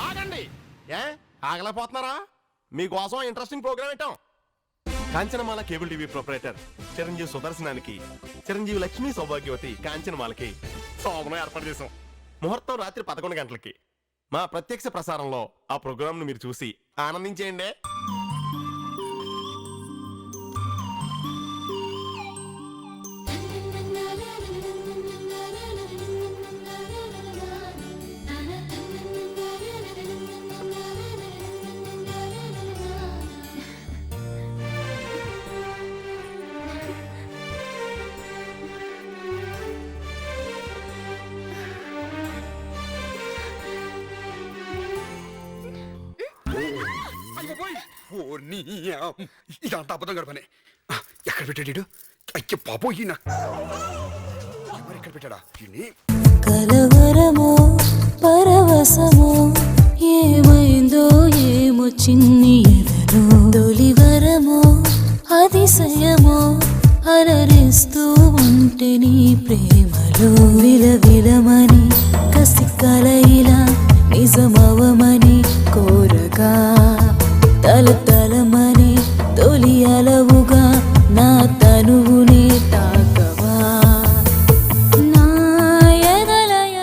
ఆగండి. ఏ ఆగలేకపోతున్నారా? మీకోసం interesting programme పెట్టాం. Kanchanamala cable TV proprietor Chiranjeevi సుదర్శనానికి, చిరంజీవి లక్ష్మీ సౌభాగ్యవతి కాంచనమాలకి శోభనం ఏర్పాటు చేశాం. ముహూర్తం రాత్రి 11 గంటలకి. మా ప్రత్యక్ష ప్రసారంలో ఆ ప్రోగ్రామ్ ను మీరు చూసి ఆనందించేయండి. ఇదంతా అబద్ధం గడపనే. ఎక్కడ పెట్టాడు? అయ్య పాపోయి ఎక్కడ పెట్టాడా? కలవరమో పరవశమో ఏమైందో ఏమో చిన్ని ఎదలో, తొలివరమో అతిశయమో అలరిస్తూ ఉంటే నీ ప్రేమలో, విలవిలమని కసి కలయిలా నిజమవమని కోరగా, తలతలమని తొలి అలవు